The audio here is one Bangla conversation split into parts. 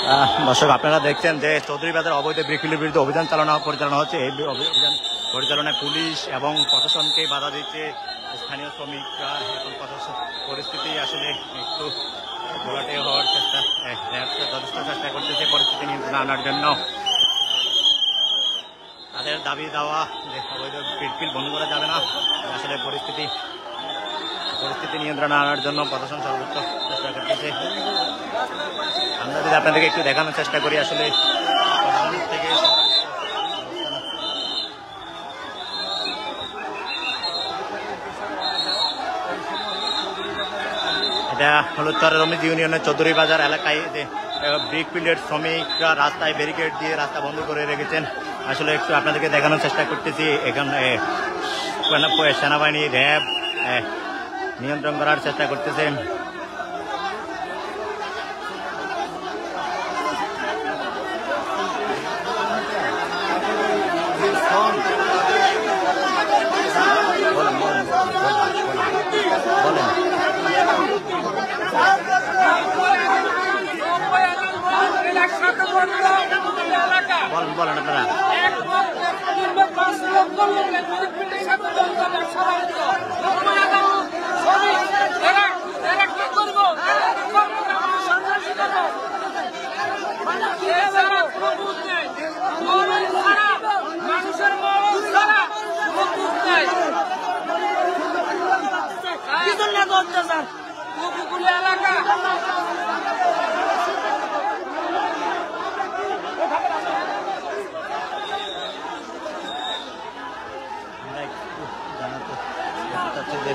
দর্শক, আপনারা দেখছেন যে চৌধুরী বাজার অবৈধ ব্রিকফিল্ডের বিরুদ্ধে অভিযান পরিচালনা হচ্ছে। এই অভিযান পরিচালনায় পুলিশ এবং প্রশাসনকে বাধা দিচ্ছে স্থানীয় শ্রমিকরা। এখন পরিস্থিতি আসলে একটু ঘোলাটে হওয়ার যথেষ্ট চেষ্টা করতেছে পরিস্থিতি নিয়ন্ত্রণে আনার জন্য। তাদের দাবি দেওয়া যে অবৈধ ব্রিকফিল্ড বন্ধ করা যাবে না। আসলে পরিস্থিতি নিয়ন্ত্রণে আনার জন্য প্রশাসন সর্বোচ্চ চেষ্টা করতেছে। আমরা যদি আপনাদেরকে একটু দেখানোর চেষ্টা করি, আসলে থেকে এটা হলুদচর রমিজ ইউনিয়নের চৌধুরী বাজার এলাকায় যে ব্রিকফিল্ডের শ্রমিকরা রাস্তায় ব্যারিকেড দিয়ে রাস্তা বন্ধ করে রেখেছেন। আসলে একটু আপনাদেরকে দেখানোর চেষ্টা করতেছি। এখানে সেনাবাহিনী, র্যাব নিয়ন্ত্রণ করার চেষ্টা করতেছেন। বলেন আপনারা।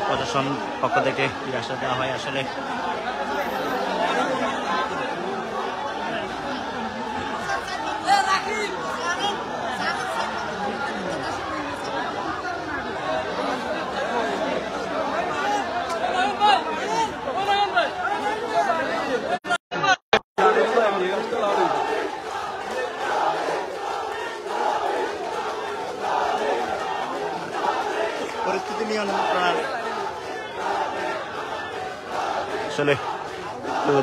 প্রশাসন পক্ষ থেকে আশ্বাস দেওয়া হয়। আসলে পরিস্থিতি নিয়ন্ত্রণ আসলে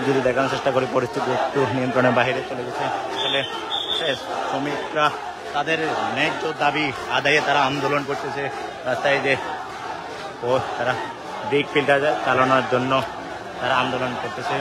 যদি দেখানোর চেষ্টা করি, পরিস্থিতি একটু নিয়ন্ত্রণের বাইরে চলে গেছে। আসলে শ্রমিকরা তাদের ন্যায্য দাবি আদায়ে তারা আন্দোলন করতেছে রাস্তায়, যে তারা ব্রিকফিল্ড চালানোর জন্য তারা আন্দোলন করতেছে।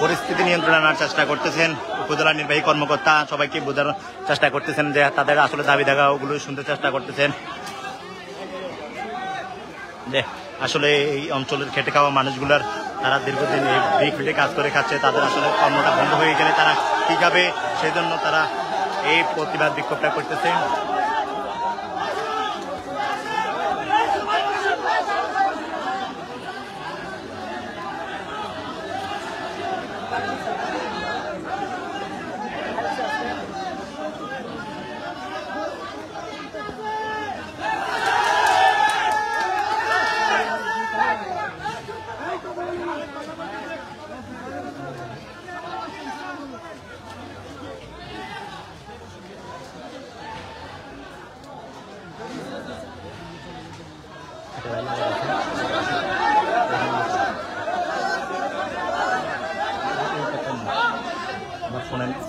পরিস্থিতি নিয়ন্ত্রণে আনার চেষ্টা করতেছেন উপজেলা নির্বাহী কর্মকর্তা। সবাইকে বোঝানোর চেষ্টা করতেছেন যে তাদের আসলে দাবি দেওয়াগুলো শুনতে চেষ্টা করতেছেন, যে আসলে এই অঞ্চলের খেটে খাওয়া মানুষগুলার তারা দীর্ঘদিন এই ব্রিকফিল্ডে কাজ করে খাচ্ছে। তাদের আসলে কর্মটা বন্ধ হয়ে গেলে তারা কি খাবে, সেই জন্য তারা এই প্রতিবাদ বিক্ষোভটা করতেছে।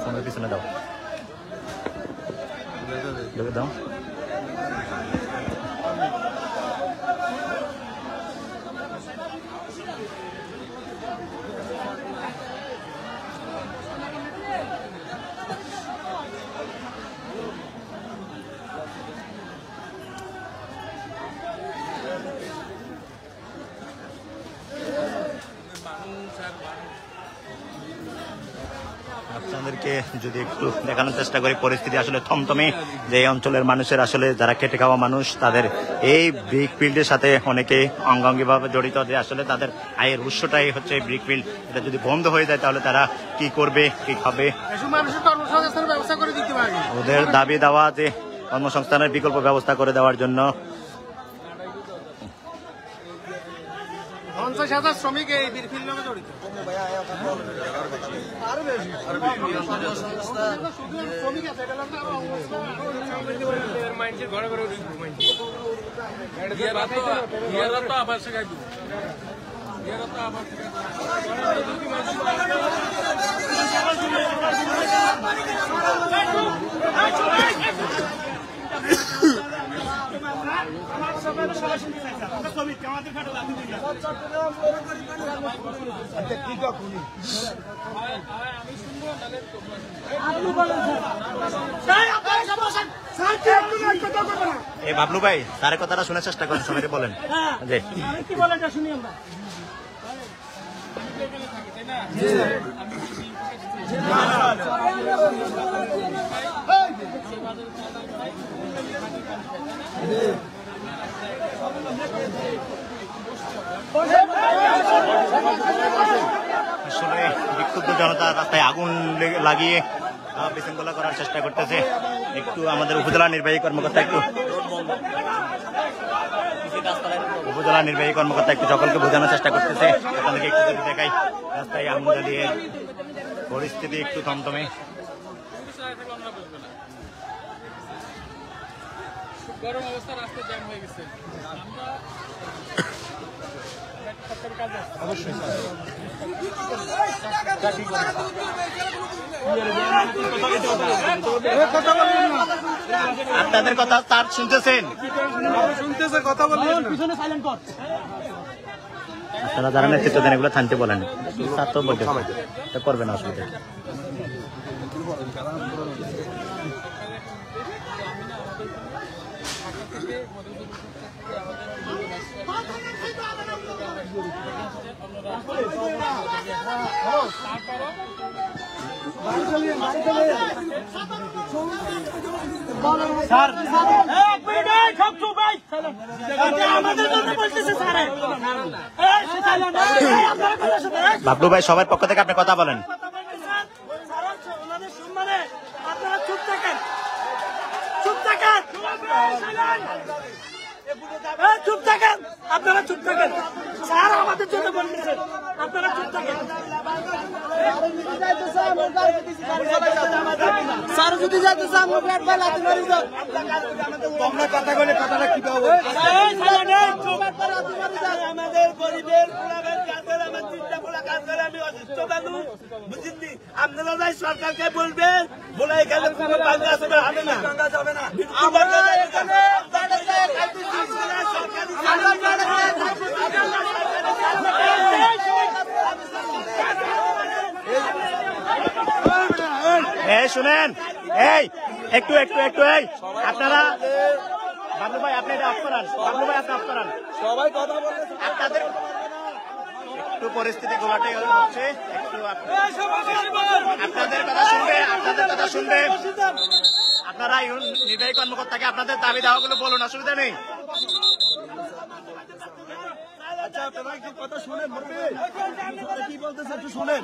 ফোনের পিছনে দাও, দাও। আপনাদেরকে আপনাদেরকে যদি একটু দেখানোর চেষ্টা করি পরিস্থিতি আসলে থমথমে, যে এই অঞ্চলের মানুষের আসলে যারা খেটে খাওয়া মানুষ তাদের এই ব্রিক ফিল্ডের সাথে অনেকে অঙ্গাঙ্গিভাবে জড়িত, যে আসলে তাদের আয়ের উৎসটাই হচ্ছে ব্রিক ফিল্ড। এটা যদি বন্ধ হয়ে যায় তাহলে তারা কি করবে, কি খাবে? ওদের দাবি দেওয়া যে কর্মসংস্থানের বিকল্প ব্যবস্থা করে দেওয়ার জন্য। 50,000 শ্রমিক এই ব্রিক ফিল্ড নামে জড়িত। বাবলু ভাই তার কথাটা শোনার চেষ্টা করেন, সবাই বলেন যে কি বলেন শুনি আমরা। আসলে বিক্ষুব্ধ জনতা রাস্তায় আগুন লাগিয়ে বিশৃঙ্খলা করার চেষ্টা করতেছে। একটু আমাদের উপজেলা নির্বাহী কর্মকর্তা একটু সকলকে বোঝানোর চেষ্টা করতেছে। আপনাদেরকে একটু যদি দেখাই, রাস্তায় আগুন জ্বালিয়ে পরিস্থিতি একটু থমথমে। গরম অবস্থা, রাস্তা জ্যাম হয়ে গেছে। আপনাদের কথা তার শুনতেছেন, কথা বলবেন। আপনারা যারা নেতৃত্ব দেন এগুলো থানতে বলেন, তার তো বলতে করবে না অসুবিধা। বাবলু ভাই সবার পক্ষ থেকে আপনি কথা বলেন। আপনারা চুপ থাকেন, চুপ থাকেন, চুপ থাকেন, আপনারা চুপ থাকেন। স্যার আমাদের জন্য বলতেছেন, আপনারা চুপ থাকেন। স্যার যদি যাইতে চান আমরা কথা বলে কথাটা কি পাবো? আমাদের গরিবের আমার চিন্তা পোলা কাজ করে, আমি অসুস্থ মানুষ, বুঝলি? আপনারা যাই সরকারকে বলবেন, বলে এখানে কোনো বাংলা আসবে হবে না, যাবে না। এই শুনেন, এই একটু একটু একটু এই আপনারা, বাবলু ভাই আপনি এটা অফ করান, বাবলু ভাই আপনি অফ করান। সবাই কথা বলে আপনাদের একটু পরিস্থিতি গোলাটে হচ্ছে, একটু আপনাদের কথা শুনবে, আপনাদের কথা শুনবে। আপনারা নির্বাহী কর্মকর্তাকে আপনাদের দাবি দাওয়াগুলো বলুন, অসুবিধা নেই। আচ্ছা আপনারা কি কথা শুনেন? কি বলতেছে একটু শুনেন।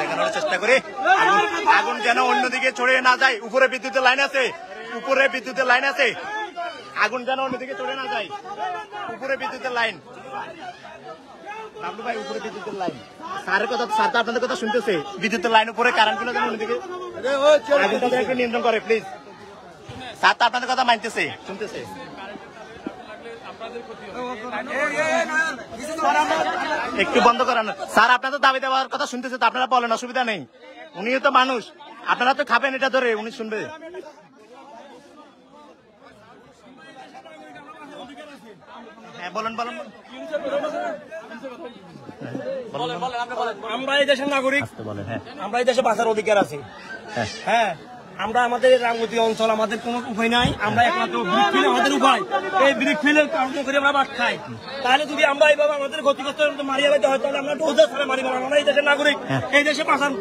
দেখানোর চেষ্টা করে আগুন যেন অন্যদিকে ছড়িয়ে না যায়। উপরে বিদ্যুতের লাইন আছে, উপরে বিদ্যুতের লাইন আছে, আগুন যেন অন্যদিকে ছড়িয়ে না যায়। উপরে বিদ্যুতের লাইন, বাবলু ভাই উপরে বিদ্যুতের লাইন। স্যারের কথা, স্যার তো আপনাদের কথা শুনতেছে। বিদ্যুতের লাইন উপরে, কারেন্ট গুলো যেন অন্যদিকে আগুনটা একটু নিয়ন্ত্রণ করে প্লিজ। স্যার তো আপনাদের কথা মানতেছে, শুনতেছে। একটু বন্ধ করান স্যার, আপনাদের দাবি দেওয়ার কথা শুনতেছে তো, আপনারা বলেন, অসুবিধা নেই। উনিও তো মানুষ, আপনারা তো খাবেন এটা ধরে, উনি শুনবে। হ্যাঁ বলেন বলেন। আমরা এই দেশের নাগরিক, আমরা এই দেশে বাঁচার অধিকার আছে। হ্যাঁ, আমরা আমাদের রাঙ্গুতি অঞ্চল আমাদের কোনো উপায় নাই, আমরা একমাত্র ব্রিক ফিল আমাদের উপায়। এই ব্রিক ফিলের কারণ করে আমরা বাদ খাই। তাহলে যদি আমরা এইভাবে আমাদের ক্ষতিগ্রস্ত মারিয়া বাইতে হয়, তাহলে আমরা ওদের সাথে মারি পারবো। আমরা এই দেশের নাগরিক, এই দেশে পাঠান।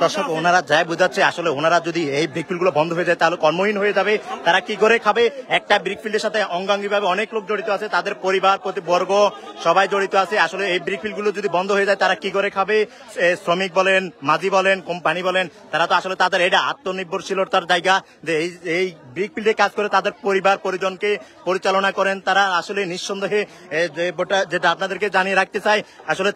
দর্শক ওনারা যাই বোঝাচ্ছে, আসলে ওনারা যদি এই ব্রিকফিল্ড গুলো বন্ধ হয়ে যায় তাহলে কর্মহীন হয়ে যাবে। তারা কি করে খাবে? একটা ব্রিকফিল্ডের সাথে অঙ্গাঙ্গি ভাবে অনেক লোক জড়িত আছে, তাদের পরিবার বর্গ সবাই জড়িত আছে। আসলে এই ব্রিকফিল্ড গুলো যদি বন্ধ হয়ে যায় তারা কি করে খাবে? শ্রমিক বলেন, মাঝি বলেন, কোম্পানি বলেন, তারা তো আসলে তাদের এটা আত্মনির্ভরশীলতার জায়গা যে এই ব্রিকফিল্ডে কাজ করে তাদের পরিবার পরিজনকে পরিচালনা করেন। তারা আসলে নিঃসন্দেহে যেটা আপনাদেরকে জানিয়ে রাখতে চাই, আসলে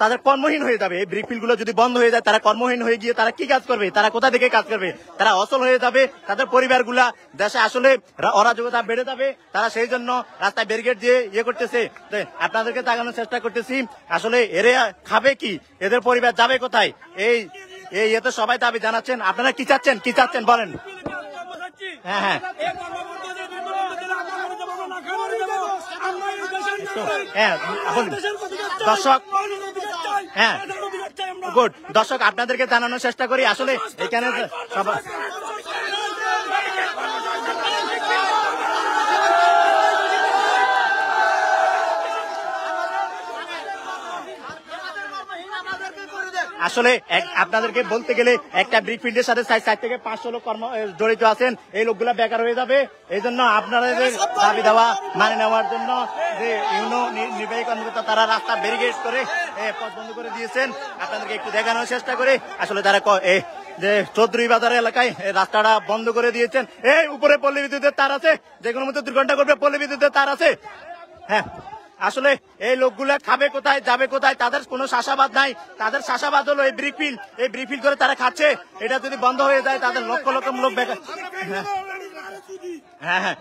তাদের কর্মহীন হয়ে যাবে। এই ব্রিকফিল্ড গুলো যদি বন্ধ হয়ে যায় তারা কর্মহীন হয়ে গিয়ে তারা কি কাজ করবে? তারা কোথা থেকে কাজ করবে? তারা অচল হয়ে যাবে। তাদের পরিবারগুলা দেশে আসলে অরাজকতা বেড়ে যাবে। তারা সেই জন্য রাস্তায় ব্যারিকেড দিয়ে করতেছে। আপনাদেরকে জানানোর চেষ্টা করতেছি, আসলে এরা খাবে কি? এদের পরিবার যাবে কোথায়? এই তো সবাই দাবি জানাচ্ছেন। আপনারা কি চাচ্ছেন? কি চাচ্ছেন বলেন? হ্যাঁ হ্যাঁ দর্শক, হ্যাঁ গুড। দর্শক আপনাদেরকে জানানোর চেষ্টা করি, আসলে এখানে সবাই আসলে আপনাদেরকে বলতে গেলে একটা ব্রিকফিল্ডের সাথে 4 থেকে 500 লোক জড়িত আছেন। এই লোকগুলা বেকার হয়ে যাবে। এই জন্য আপনাদের দাবি দেওয়া মানে নেওয়ার জন্য যে ইউনো নির্বাহী কর্মকর্তা তারা রাস্তা ব্যারিকেড করে পথ বন্ধ করে দিয়েছেন। আপনাদেরকে একটু দেখানোর চেষ্টা করে, আসলে তারা যে চৌধুরী বাজার এলাকায় রাস্তাটা বন্ধ করে দিয়েছেন। এই উপরে পল্লী বিদ্যুতের তার আছে, যে কোনো মতো 2 ঘন্টা করবে পল্লী বিদ্যুতের তার আছে। হ্যাঁ আসলে এই লোকগুলা খাবে কোথায়, যাবে কোথায়? তাদের কোনো চাষাবাদ নাই। তাদের চাষাবাদ হলো এই ব্রিকফিল্ড। এই ব্রিকফিল্ড করে তারা খাচ্ছে। এটা যদি বন্ধ হয়ে যায় তাদের লক্ষ লক্ষ লোক বেকার, হ্যাঁ হ্যাঁ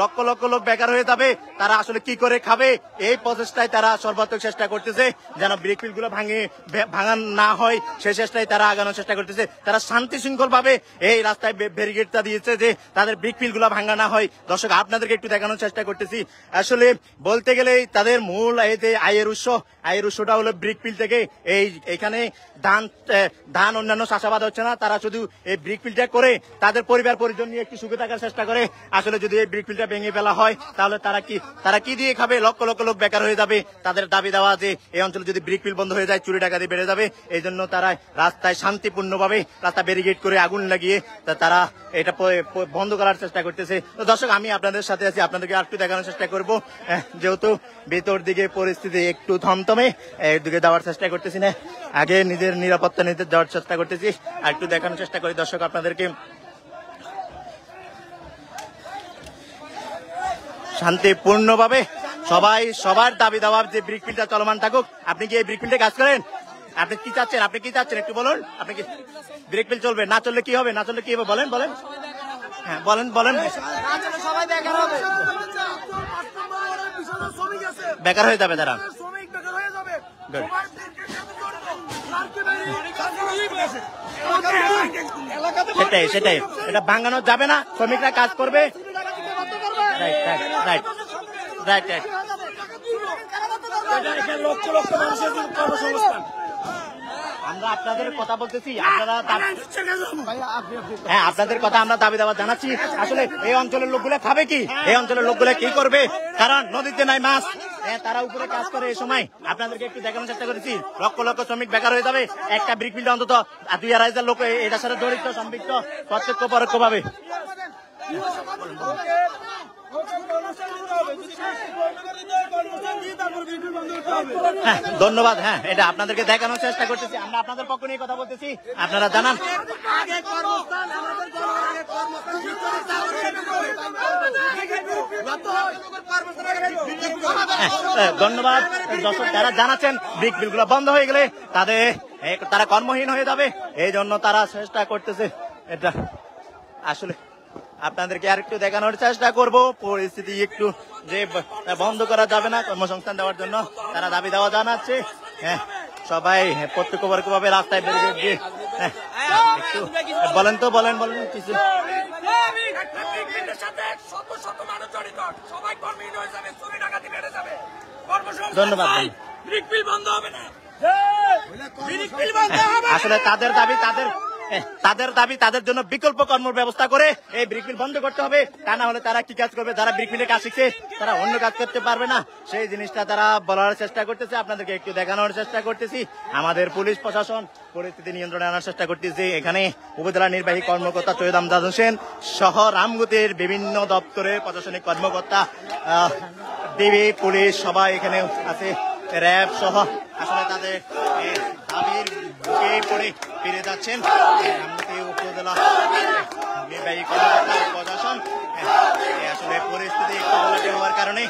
লক্ষ লক্ষ লোক বেকার হয়ে যাবে। তারা আসলে কি করে খাবে? এই প্রচেষ্টায় তারা সর্বাত্মক চেষ্টা করতেছে যেন ব্রিকফিল্ড গুলো ভাঙান না হয়, সেই চেষ্টায় তারা আগানোর চেষ্টা করতেছে। তারা শান্তি শৃঙ্খল ভাবে এই রাস্তায় ব্যারিকেডটা দিয়েছে যে তাদের ব্রিকফিল্ড গুলো ভাঙা না হয়। দর্শক আপনাদেরকে একটু দেখানোর চেষ্টা করতেছি, আসলে বলতে গেলে তাদের মূল এই যে আয়ের উৎসটা হলো ব্রিকফিল্ড থেকে। এখানে ধান অন্যান্য চাষাবাদ হচ্ছে না। তারা শুধু এই ব্রিকফিল্ডটা করে তাদের পরিবার পরিজন নিয়ে একটু সুখে থাকার চেষ্টা করে। আসলে যদি এই ব্রিকফিল্ডটা ভেঙে ফেলা হয় তাহলে তারা কি দিয়ে খাবে? লক্ষ লক্ষ লোক বেকার হয়ে যাবে। তাদের দাবি দেওয়া যে এই অঞ্চলে যদি ব্রিকফিল্ড বন্ধ হয়ে যায় চুরি ডাকাতি বেড়ে যাবে। এই জন্য তারা রাস্তায় শান্তিপূর্ণভাবে রাস্তা ব্যারিকেড করে আগুন লাগিয়ে তারা এটা বন্ধ করার চেষ্টা করতেছে। তো দর্শক আমি আপনাদের সাথে আছি, আপনাদেরকে আরেকটু দেখানোর চেষ্টা করব। যেহেতু ভেতর দিকে পরিস্থিতি একটু থমথমে, এর দিকে যাওয়ার চেষ্টা করতেছি না, আগে নিজের নিরাপত্তা নিতে যাওয়ার চেষ্টা করতেছি। আর একটু দেখানোর চেষ্টা করি দর্শক আপনাদেরকে, শান্তিপূর্ণভাবে সবার দাবি দেওয়া যে ব্রিকফিল্ডটা চলমান থাকুক। আপনি কি এই ব্রিকফিল্ডে কাজ করেন? আপনি কি চাচ্ছেন? একটু বলুন। আপনি কি ব্রিকফিল্ড চলবে? না চললে কি হবে? বলেন। হ্যাঁ বলেন। বেকার হয়ে যাবে তারা। সেটাই এটা ভাঙানো যাবে না। শ্রমিকরা কাজ করবে। রাইট। আমরা আপনাদের কথা বলতেছি, আপনাদের কথা আমরা দাবি দাওয়া জানাচ্ছি। আসলে এই অঞ্চলের লোকগুলা খাবে কি? এই অঞ্চলের লোকগুলা কি করবে? কারণ নদীতে নাই মাছ, তারা উপরে কাজ করে। এই সময় আপনাদেরকে একটু দেখানোর চেষ্টা করেছি, লক্ষ লক্ষ শ্রমিক বেকার হয়ে যাবে। একটা ব্রিকফিল্ড অন্তত 2-2.5 লোক এটার সাথে জড়িত, সম্পৃক্ত প্রত্যক্ষ পরোক্ষ ভাবে। ধন্যবাদ। হ্যাঁ এটা আপনাদেরকে দেখানোর চেষ্টা করতেছি, আমরা আপনাদের পক্ষ নিয়ে কথা বলতেছি, আপনারা জানান। ধন্যবাদ দর্শক, যারা জানাচ্ছেন ব্রিকফিল্ড গুলো বন্ধ হয়ে গেলে তারা কর্মহীন হয়ে যাবে, এই জন্য তারা চেষ্টা করতেছে। এটা আসলে আপনাদেরকে আর একটু দেখানোর চেষ্টা করব পরিস্থিতি একটু যে বন্ধ করা যাবে না, কর্মসংস্থান দেওয়ার জন্য তারা দাবি দেওয়া জানাচ্ছে। হ্যাঁ সবাই প্রত্যক্ষ পরোক্ষভাবে রাস্তায় বেরিয়ে গিয়ে একটু বলেন কিছু। ধন্যবাদ। আসলে তাদের দাবি তাদের দাবি তাদের জন্য বিকল্প কর্ম ব্যবস্থা করে এই ব্রিক মিল বন্ধ করতে হবে, তা না হলে তারা কি কাজ করবে? যারা ব্রিক মিলে কাজ শিখছে তারা অন্য কাজ করতে পারবে না, সেই জিনিসটা তারা বলার চেষ্টা করতেছে, আপনাদেরকে একটু দেখানোর চেষ্টা করতেছি। আমাদের পুলিশ প্রশাসন পরিস্থিতি নিয়ন্ত্রণে আনার চেষ্টা করতেছে। এখানে উপজেলা নির্বাহী কর্মকর্তা সৈয়দ আমজাদ হোসেন সহ রামগতির বিভিন্ন দপ্তরের প্রশাসনিক কর্মকর্তা, ডিবি পুলিশ সবাই এখানে আছে, র্যাব সহ আসলে তাদের দাবির বুকে পড়ে ফিরে যাচ্ছেন রামগতি উপজেলা নির্বাহী কর্মকর্তা প্রশাসন। আসলে পরিস্থিতি একটু ঘোলাটে হওয়ার কারণে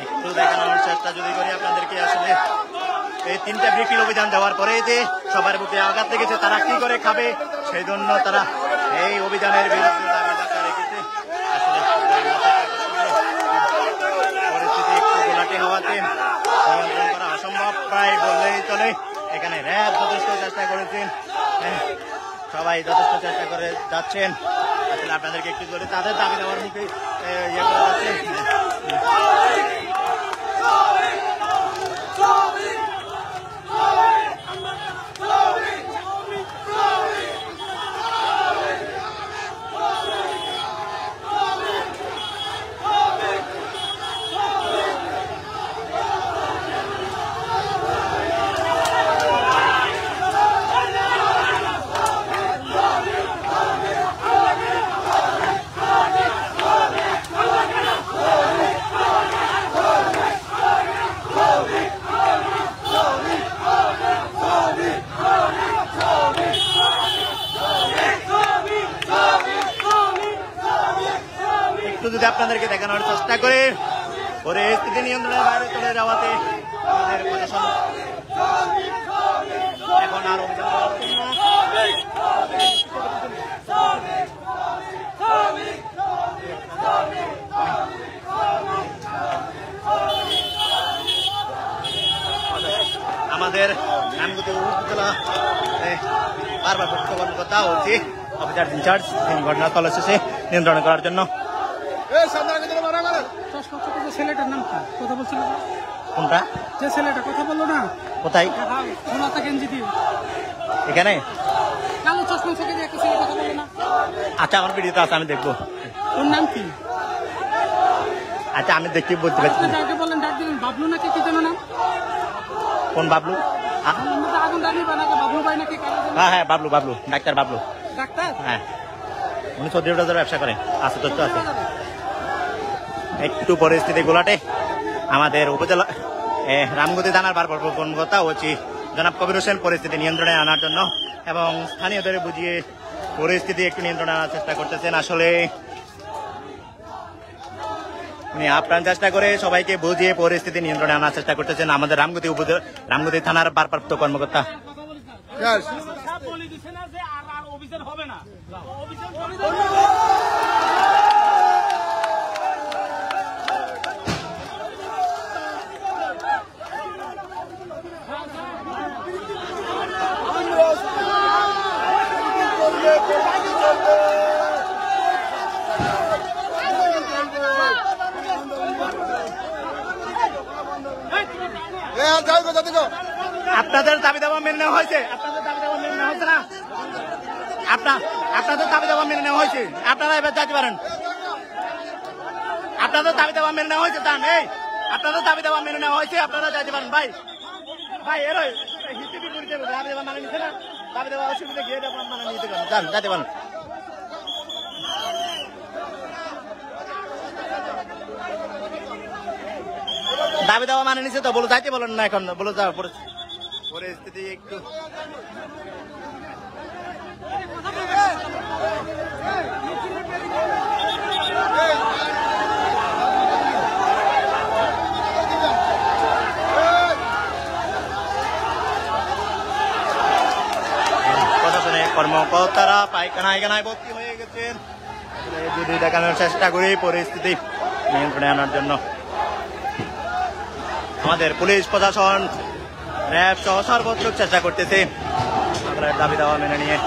একটু দেখানোর চেষ্টা যদি করি আপনাদেরকে, আসলে এই 3টা ব্রিক অভিযান দেওয়ার পরে যে সবার বুকে আঘাত লেগেছে, তারা কি করে খাবে, সেই জন্য তারা এই অভিযানের বিরুদ্ধে দাবি ডাকা রেখেছে। আসলে পরিস্থিতি একটু ঘোলাটে হওয়াতে নিয়ন্ত্রণ করা অসম্ভব প্রায় বললেই চলে। এখানে র্যাব যথেষ্ট চেষ্টা করেছেন, সবাই যথেষ্ট চেষ্টা করে যাচ্ছেন। আসলে আপনাদেরকে একটু করে তাদের দাবি দেওয়ার মুখে ইয়ে করা যাচ্ছে। যদি আপনাদেরকে দেখানোর চেষ্টা করে পরিস্থিতি নিয়ন্ত্রণের বাইরে চলে যাওয়াতে আমাদের প্রশাসন এখন আর অভিযান চালাচ্ছেন না। আমাদের রামগতি উপজেলা ভারপ্রাপ্ত কর্মকর্তা হচ্ছে অফিসার ইনচার্জ, তিনি ঘটনাস্থলে এসেছে নিয়ন্ত্রণ করার জন্য। ছেলেটার নাম কি কথা বলছিল? কোনটা? যে ছেলেটা কথা বললো না, কোথায়? এখানে কালো চশমা থেকে যে একটা ছেলে কথা বললো না। আচ্ছা, আমার ভিডিওতে আছে, আমি দেখবো। ওর নাম কি? আচ্ছা, আমি দেখতে বলতে পারছি। ডাকে বললেন, ডাক দিলেন বাবলু নাকি কি যেন নাম? কোন বাবলু? আগুন দাঁড়িয়ে বানাকে বাবলু ভাই নাকি? হ্যাঁ হ্যাঁ, বাবলু, বাবলু, ডাক্তার বাবলু। ডাক্তার? হ্যাঁ, উনি চৌধুরী বাজারে ব্যবসা করেন, আছে তথ্য আছে। একটু পরিস্থিতি গোলাটে আমাদের উপজেলা রামগতি থানার ভারপ্রাপ্ত কর্মকর্তা হচ্ছে জনাব কবির হোসেন পরিস্থিতি নিয়ন্ত্রণে আনার জন্য এবং স্থানীয়দের বুঝিয়ে পরিস্থিতি একটু নিয়ন্ত্রণে আনার চেষ্টা করতেছেন। আসলে উনি আপ্রাণ চেষ্টা করে সবাইকে বুঝিয়ে পরিস্থিতি নিয়ন্ত্রণে আনার চেষ্টা করতেছেন আমাদের রামগতি থানার ভারপ্রাপ্ত কর্মকর্তা। আপনাদের দাবি দাবা মেনে নেওয়া হয়েছে, আপনাদের দাবি দাবা মেনে নেওয়া হয়েছে না, আপনাদের দাবি দাবা মেনে নেওয়া হয়েছে, আপনারা এবার যেতে পারেন। আপনাদের দাবি দাবা মেনে নেওয়া হয়েছে, যান। এই আপনাদের দাবি দাবা মেনে নেওয়া হয়েছে, আপনারা যেতে পারেন। ভাই ভাই এর হিস্ট্রি পরিচয় দাবি দাবা মানে নিচ্ছে না, দাবি দেওয়া অসুবিধা গিয়ে মানে নিতে পারেন, যান, যেতে পারেন। দাবি দেওয়া মানে নিচ্ছে তো, বলো যাইতে বলেন না, এখন বলো যাও। পরিস্থিতি একটু প্রশাসনের কর্মকর্তারা পায়খানায় ভর্তি হয়ে গেছেন যদি দেখানোর চেষ্টা করি পরিস্থিতি নিয়ন্ত্রণে আনার জন্য। আমাদের পুলিশ প্রশাসন র্যাব সহ সর্বোচ্চ চেষ্টা করতেছে আপনার দাবি দাওয়া মেনে নিয়ে।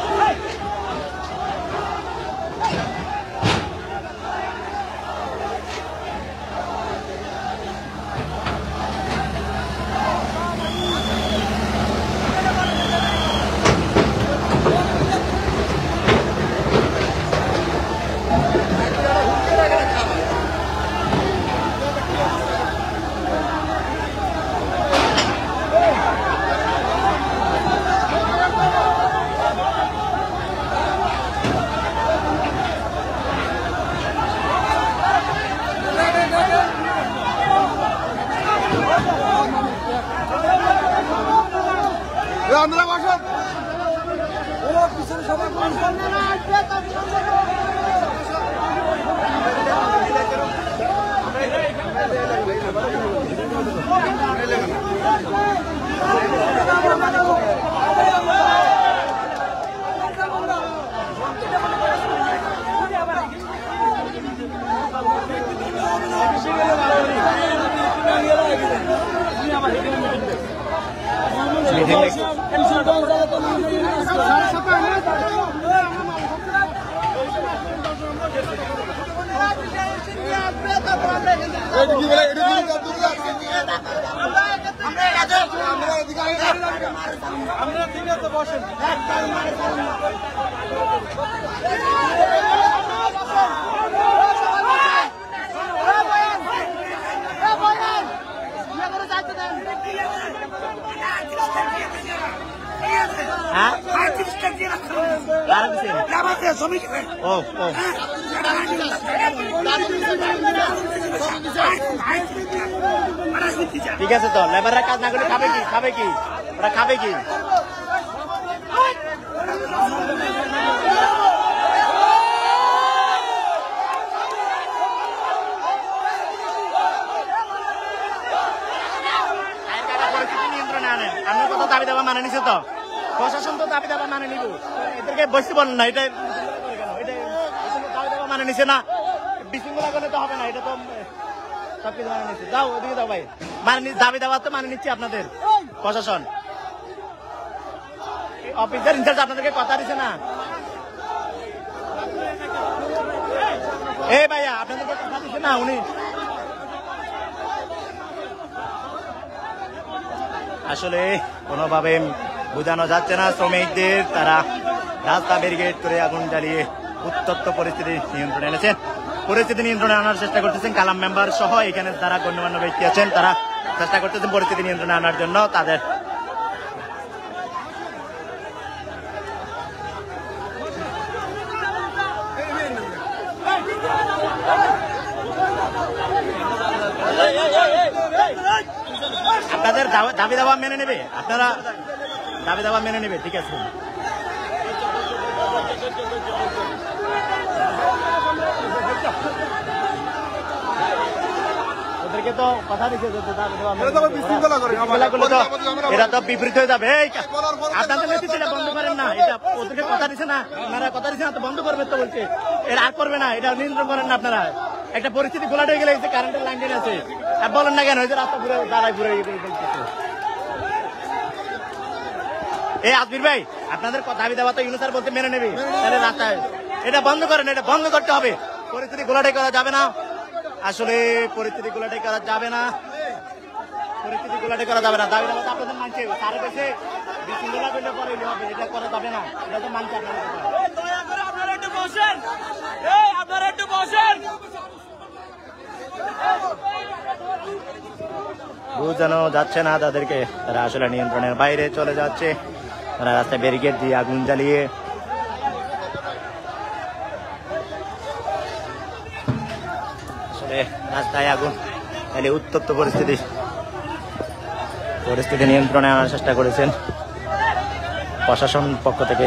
ঠিক আছে তো লেবাররা কাজ না করলে খাবে কি ওরা খাবে কি নিয়ন্ত্রণে আনেন আপনি কত দাবি দাবা মানে নিছে তো প্রশাসন তো দাবি দাবা মানে নিব এদেরকে বসতে বলেন না এটা দাবি দাবা মানে নিছে না বিশৃঙ্খলা করলে তো হবে না এটা তো সবকিছু মানে নিচ্ছে যাও ওদিকে যাও ভাই দাবি দাবা তো মানে নিচ্ছি আপনাদের প্রশাসন অফিসার ইনচার্জ আপনাদেরকে কথা দিচ্ছে না এই ভাইয়া আপনাদেরকে কথা দিচ্ছে না উনি আসলে কোনোভাবে বোঝানো যাচ্ছে না শ্রমিকদের তারা রাস্তা ব্যারিকেড করে আগুন জ্বালিয়ে উত্তপ্ত পরিস্থিতি নিয়ন্ত্রণে এনেছেন পরিস্থিতি নিয়ন্ত্রণে আনার চেষ্টা করতেছেন কালাম মেম্বার সহ এখানে যারা গণ্যমান্য ব্যক্তি আছেন তারা চেষ্টা করতেছেন পরিস্থিতি নিয়ন্ত্রণে আনার জন্য তাদের আপনাদের দাবি দাবা মেনে নেবে আপনারা দাবি দাবা মেনে নেবে ঠিক আছে ওদেরকে তো কথা দিচ্ছে এরা তো বিপরীত হয়ে যাবে আপনাদের নেতৃত্বটা বন্ধ করেন না এটা ওদেরকে কথা দিচ্ছে না আপনারা কথা দিচ্ছে না তো বন্ধ করবেন তো বলছে এরা আর করবে না এটা নিয়ন্ত্রণ করেন না আপনারা একটা পরিস্থিতি ঘোলাট হয়ে গেলে কারেন্টের লাইন আছে আর বলেন না কেন ওই যে রাস্তা ঘুরে দাঁড়ায় ঘুরে এই আজমির ভাই আপনাদের দাবি দাবা তো ইউনুসার বলতে মেনে নেবে তাহলে রাস্তায় এটা বন্ধ করেন এটা বন্ধ করতে হবে পরিস্থিতি ঘোলাটাই করা যাবে না আসলে পরিস্থিতি ঘোলাটাই করা যাবে না দাবি দাবা তো আপনাদের মানছে তার কাছে বিশৃঙ্খলা করলে পরে হবে এটা করা যাবে না এটা তো মানছে আপনারা একটু বসেন বোঝানো যাচ্ছে না তাদেরকে তারা আসলে নিয়ন্ত্রণের বাইরে চলে যাচ্ছে তারা রাস্তায় ব্যারিকেড দিয়ে আগুন জ্বালিয়ে আসলে রাস্তায় আগুন তাহলে উত্তপ্ত পরিস্থিতি নিয়ন্ত্রণে আনার চেষ্টা করেছেন প্রশাসন পক্ষ থেকে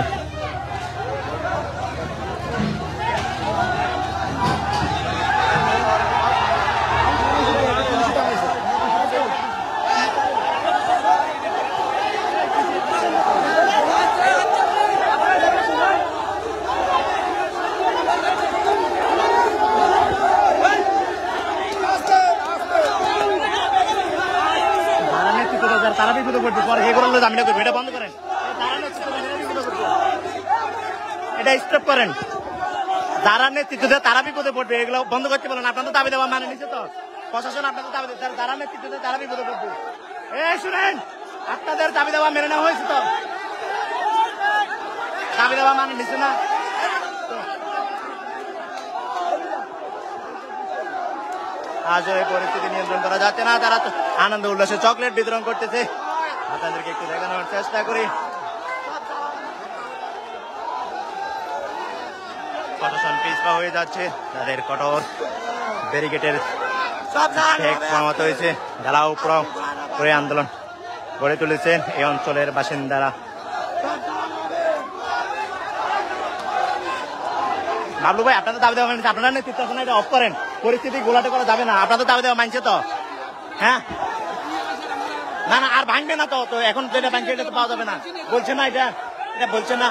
তারা বিপদে পড়বে পরে এ করলে জামিনা করবে এটা বন্ধ করেন এটা স্টপ করেন যারা নেতৃত্ব দেয় তারা বিপদে পড়বে এগুলো বন্ধ করতে বলেন আপনাদের দাবি দেওয়া মানে নিচ্ছে তো প্রশাসন আপনাদের দাবি যারা নেতৃত্ব দেয় তারা বিপদে পড়বে এই শুনেন আপনাদের দাবি দেওয়া মেনে নেওয়া হয়েছে তো দাবি দেওয়া মানে নিচ্ছে না আজ এই পরিস্থিতি নিয়ন্ত্রণ করা যাচ্ছে না তারা তো আনন্দ উল্লাসে চকলেট বিতরণ করতেছে আপনাদেরকে একটু দেখানোর চেষ্টা করি প্রশাসন পিছপা হয়ে যাচ্ছে তাদের কঠোর ব্যারিকেডের মতো হয়েছে ঢালাও পোড়াও করে আন্দোলন গড়ে তুলেছেন এই অঞ্চলের বাসিন্দারা। বাবলু ভাই, আপনাদের দাবি দেওয়া মানছে, আপনারা নেতৃত্ব আছেন, এটা অফ করেন, পরিস্থিতি গোলাটে করা যাবে না। আপনাদের দাবি দেওয়া মানছে তো? হ্যাঁ, না না, আর ভাঙবে না তো, তো এখন যেটা ভাঙছে এটা তো পাওয়া যাবে না, বলছে না, এটা এটা বলছে না।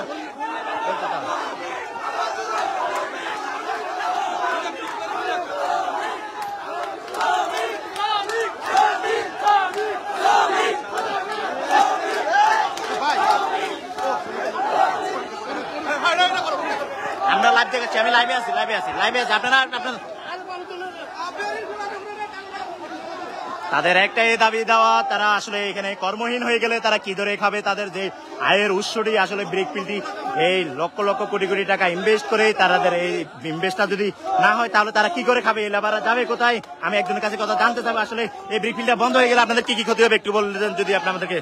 আমরা লাইভ দেখাচ্ছি, আমি লাইভে আছি, আপনারা তাদের একটাই দাবি দেওয়া, তারা আসলে এখানে কর্মহীন হয়ে গেলে তারা কি ধরে খাবে? তাদের যে আয়ের উৎসটি আসলে ব্রিক ফিল্ডটি এই লক্ষ লক্ষ কোটি কোটি টাকা ইনভেস্ট করে, তাদের এই ইনভেস্টটা যদি না হয় তাহলে তারা কি করে খাবে? লেবাররা যাবে কোথায়? আমি একজনের কাছে কথা জানতে চাবো, আসলে এই ব্রিক ফিল্ডটা বন্ধ হয়ে গেলে আপনাদের কি কি ক্ষতি হবে একটু বললেন যদি আপনি আমাদেরকে।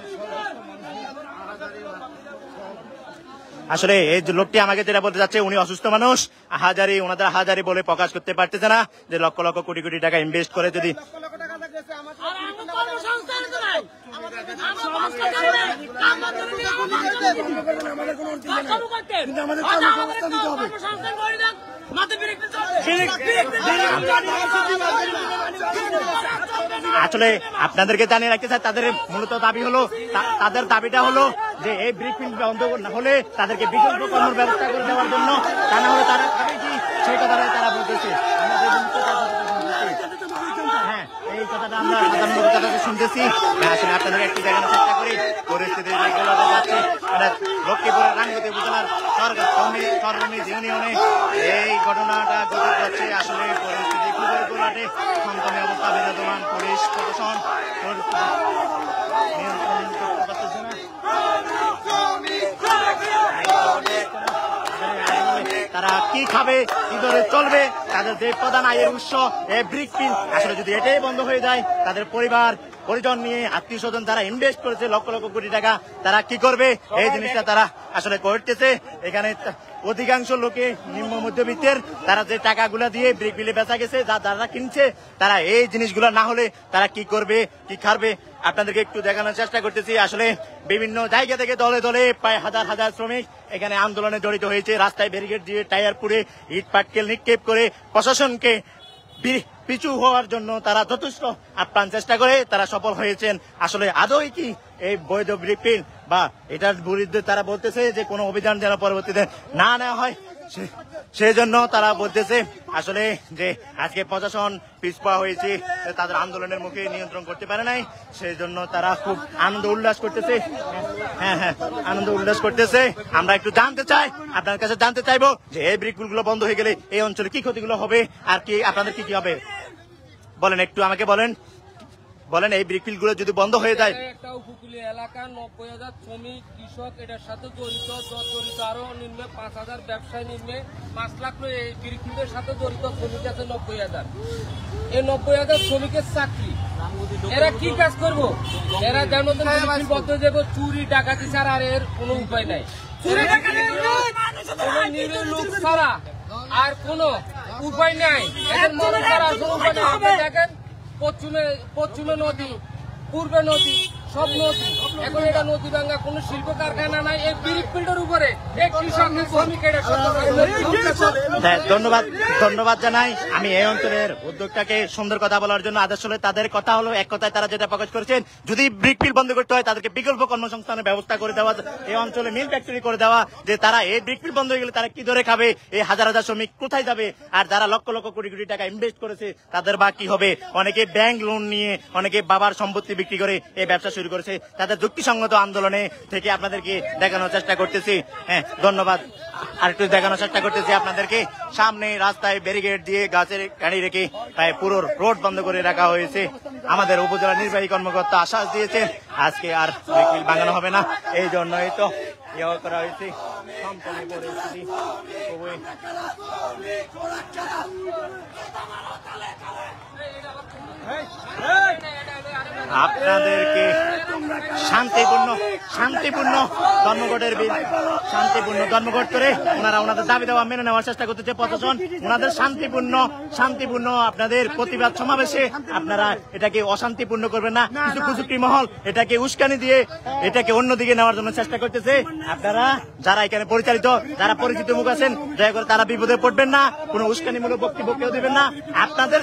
আসলে এই যে লোকটি আমাকে যেটা বলতে যাচ্ছে, উনি অসুস্থ মানুষ, ওনাদের হাজারি বলে প্রকাশ করতে পারতেছে না যে লক্ষ লক্ষ কোটি কোটি টাকা ইনভেস্ট করে যদি আসলে আপনাদেরকে জানিয়ে রাখতে চাই, তাদের মূলত দাবি হলো, তাদের দাবিটা হলো যে এই ব্রিক ফিল্ড বন্ধ না হলে তাদেরকে বিকল্প কর্মের ব্যবস্থা করে দেওয়ার জন্য, তা না হলে তারা খাবে কি সেই কথাটাই তারা বলতেছে। হ্যাঁ, এই কথাটা আমরা সাধারণ কথাটা শুনতেছি। আসলে আপনাদের একটু দেখানোর চেষ্টা করি পরিস্থিতি যাচ্ছে। লক্ষ্মীপুরের রাঙ্গুতি উপজেলার সরবনিজ ইউনিয়নে এই ঘটনাটা ঘটে যাচ্ছে। আসলে পরিস্থিতি খুবই গোলাটে, থমথমে অবস্থা, বিরাজমান পুলিশ প্রশাসন নিয়ন্ত্রণ করতে পারতেছে না। তারা কি খাবে, কি করে চলবে? তাদের যে প্রধান আয়ের উৎস এই ব্রিক ফিল্ড, আসলে যদি এটাই বন্ধ হয়ে যায়, তাদের পরিবার পরিজন নিয়ে আত্মীয় স্বজন যারা ইনভেস্ট করেছে লক্ষ লক্ষ কোটি টাকা, তারা কি করবে? এই জিনিসটা তারা আসলে করতেছে। এখানে অধিকাংশ লোকে নিম্ন মধ্যবিত্তের, তারা যে টাকাগুলা দিয়ে ব্রিক ফিল্ডে বেচা গেছে, যারা কিনছে, তারা এই জিনিসগুলো না হলে তারা কি করবে, কি খাবে? আপনাদেরকে একটু দেখানোর চেষ্টা করতেছি। আসলে বিভিন্ন জায়গা থেকে দলে দলে প্রায় হাজার হাজার শ্রমিক এখানে আন্দোলনে জড়িত হয়েছে। রাস্তায় ব্যারিকেড দিয়ে টায়ার পুড়ে ইট পাটকেল নিক্ষেপ করে প্রশাসনকে পিছু হওয়ার জন্য তারা যথেষ্ট আপ্রাণ চেষ্টা করে তারা সফল হয়েছেন। আসলে আদৌ কি এই বৈধ ব্রিক ফিল্ড বা এটার বিরুদ্ধে তারা বলতেছে যে কোনো অভিযান যেন পরবর্তীতে না নেওয়া হয়, সেই জন্য তারা বলতেছে আসলে যে আজকে প্রশাসন পিছপা হয়েছে, তাদের আন্দোলনের মুখে নিয়ন্ত্রণ করতে পারে নাই, সেই জন্য তারা খুব আনন্দ উল্লাস করতেছে। হ্যাঁ, আনন্দ উল্লাস করতেছে। আমরা একটু জানতে চাই, আপনার কাছে জানতে চাইবো যে এই ব্রিকগুলো বন্ধ হয়ে গেলে এই অঞ্চলে কি ক্ষতিগুলো হবে আর কি আপনাদের কি কি হবে বলেন, একটু আমাকে বলেন। এই ব্রিকফিল্ড গুলো যদি বন্ধ হয়ে যায়, একটা উপকূলীয় এলাকা 90,000 শ্রমিক কৃষক এটার সাথে জড়িত, আরো নিম্নে 5,000 ব্যবসায়ী, নিম্নে 5 লাখ এই ব্রিকফিল্ডের সাথে জড়িত শ্রমিক আছে 90,000। এই 90,000 শ্রমিকের চাকরি, এরা কি কাজ করবো? এরা যেমন বদ্ধ যাব চুরি ডাকাতি ছাড়া আর এর কোনো উপায় নাই। লোক ছাড়া আর কোনো উপায় নাই, এদের মনে করার কোনো উপায় নেই। আপনি দেখেন পশ্চিমে নদী, পূর্বে নদী, সব নদী। এখন এটা নদী ভাঙ্গা কোন শিল্প কারখানা নাই। এই ব্রিক ফিল্ডের উপরে ধন্যবাদ জানাই আমি এই অঞ্চলের উদ্যোগটাকে সুন্দর কথা বলার জন্য। আসলে তাদের কথা হলো, এক কথায় তারা যেটা প্রকাশ করেছেন, যদি ব্রিক ফিল্ড বন্ধ করতে হয় তাদেরকে বিকল্প কর্মসংস্থানের ব্যবস্থা করে দেওয়া, এই অঞ্চলে মিল ফ্যাক্টরি করে দেওয়া। যে তারা এই ব্রিক ফিল্ড বন্ধ হয়ে গেলে তারা কি ধরে খাবে? এই হাজার হাজার শ্রমিক কোথায় যাবে? আর যারা লক্ষ লক্ষ কোটি কোটি টাকা ইনভেস্ট করেছে তাদের বা কি হবে? অনেকে ব্যাংক লোন নিয়ে, অনেকে বাবার সম্পত্তি বিক্রি করে এই ব্যবসা শুরু করেছে। তাদের যুক্তিসঙ্গত আন্দোলনে থেকে আপনাদেরকে দেখানোর চেষ্টা করতেছি। হ্যাঁ, ধন্যবাদ। আরেকটু দেখানোর চেষ্টা করতেছি আপনাদেরকে। সামনে রাস্তায় ব্যারিকেড দিয়ে গাছের গাড়ি রেখে প্রায় পুরো রোড বন্ধ করে রাখা হয়েছে। আমাদের উপজেলা নির্বাহী কর্মকর্তা আশ্বাস দিয়েছে আজকে আর ভাঙানো হবে না, এই জন্যই তো ইয়ে করা হয়েছে। পরিস্থিতি খুবই আপনাদেরকে শান্তিপূর্ণ ধর্মঘটের শান্তিপূর্ণ ধর্মঘট করে ওনারা ওনাদের দাবি দেওয়া মেনে নেওয়ার চেষ্টা করতেছে প্রশাসন। ওনাদের শান্তিপূর্ণ আপনাদের প্রতিবাদ সমাবেশে আপনারা এটাকে অশান্তিপূর্ণ করবেন না। কিছু কুচুক্তি মহল এটাকে উস্কানি দিয়ে এটাকে অন্যদিকে নেওয়ার জন্য চেষ্টা করতেছে। আপনারা যারা এখানে যারা পরিচিত মুখ আছেন, দয়া করে তারা বিপদে পড়বেন না, কোনো উস্কানিমূলক বক্তব্য কেউ দিবেন না। আপনাদের